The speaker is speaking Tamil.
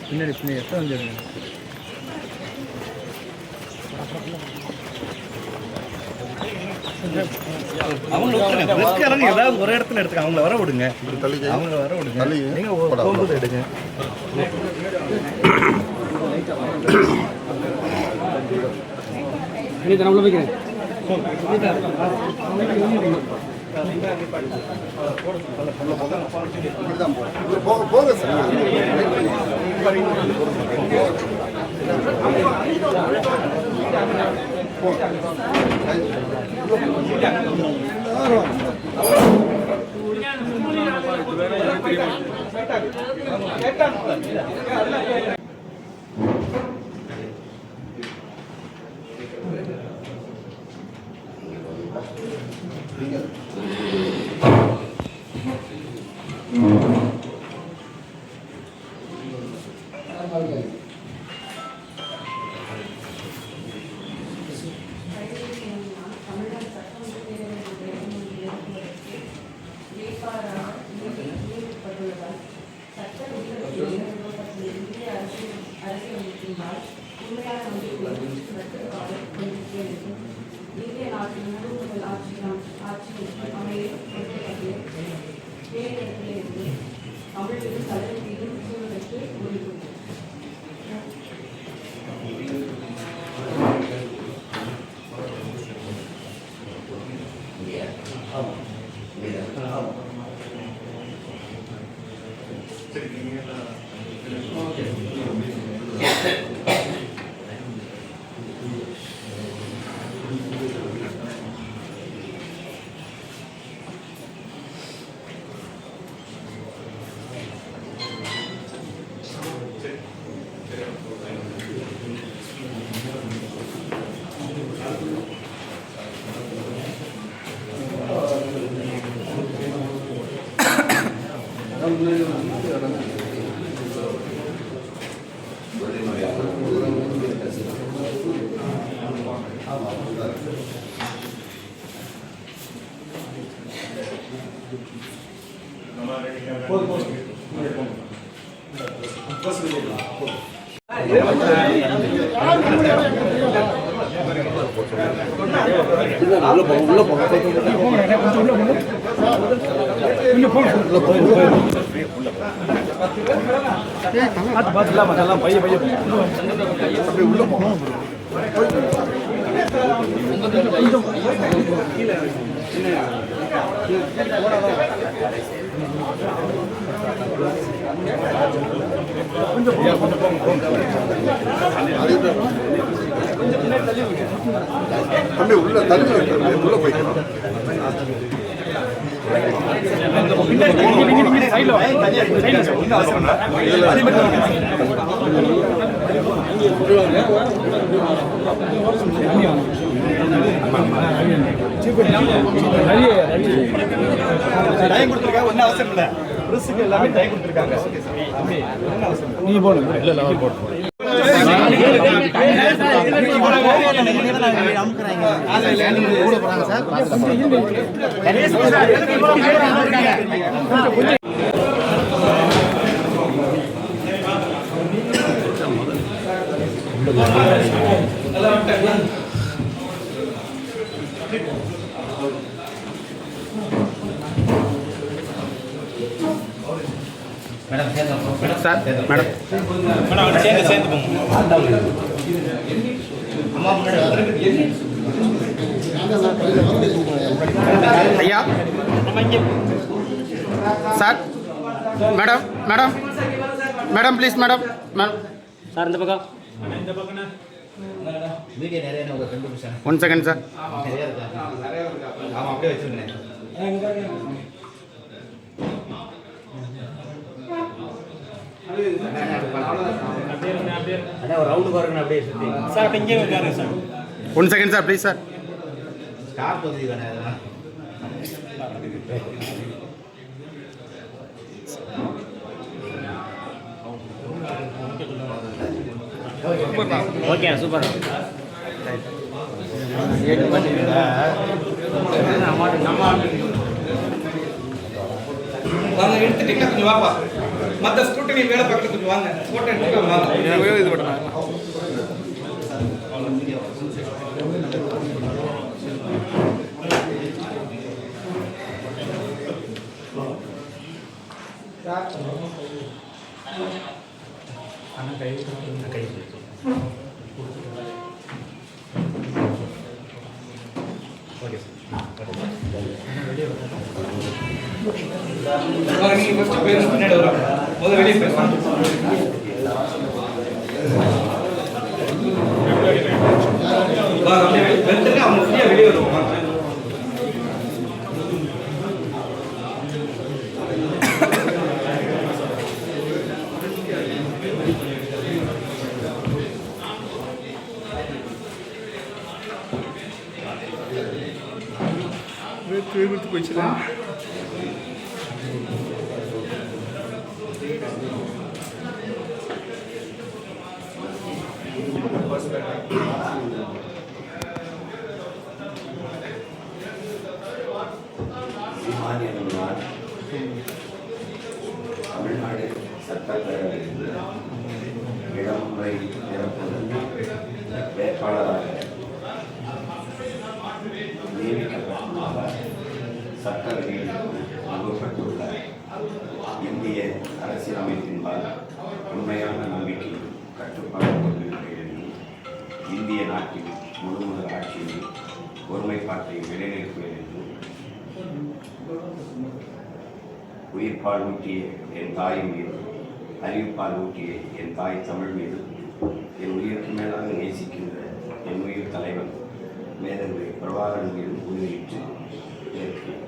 பின்னாடி பின்னாடி எப்போ வந்துடுங்க. அவங்க ஏதாவது ஒரு இடத்துல எடுத்துக்க, அவங்கள வர விடுங்க. அவங்கள வர விடுங்க. நீங்கள் போகும்போது எடுங்க. உள்ள போய்க்கிறேன். போங்க சார். தம்பி உள்ள தள்ளி உள்ள போய்க்கலாம். டைம் கொடுத்துருக்காங்க, ஒன்றும் அவசரம் இல்லை. ரிஸ்க்கு எல்லாமே டைம் கொடுத்துருக்காங்க. நீங்க போடுங்க. இல்லை இல்லை போட்டு சார் மேடம் சேர்ந்து ஐயா sir madam madam madam please madam madam sir இந்த பக்கம் ஒன் செகண்ட் சார். அப்படியே வச்சுருந்தேன். One second sir please sir. Okay super. எடுத்துட்டீங்கன்னா கொஞ்சம் வாப்பா. மற்ற ஸ்கூட்டனி வேலை பக்கத்துக்கு வாங்க போட்டோ எடுத்துக்கலாம் வாங்க இது பண்ணலாம் நீங்க ஃபர்ஸ்ட் பேர் பின்னாடி வர முதல்ல வெளியே பேசலாம் வெல்லுங்க அவங்க ஃப்ரீயா வெளியே வருவாங்க எடுத்து போயிடுச்சுல தமிழ்நாடு சட்டப்பேரவையில் இடமுறை நிரப்புவதற்கு வேட்பாளராக நியமிக்கப்பட்டுள்ள சட்டங்களில் நிறுவப்பட்டுள்ள இந்திய அரசியலமைப்பின்பால் உண்மையான நம்பிக்கை கட்டுப்பாடு கொண்டிருக்கிறது. இந்திய நாட்டின் முழு ஆட்சியை ஒருமைப்பாட்டை நிலைநிறுத்துவது என்றும் உயிர்ப்பால் ஊட்டிய என் தாயின் மீது அறிவுப்பால் ஊட்டிய என் தாய் தமிழ் மீது என் உயிருக்கு மேலாக நேசிக்கின்ற என் உயிர் தலைவன் மேதகு பிரபாகரன் மீது உறுதியிட்டு ஏற்கிறேன்.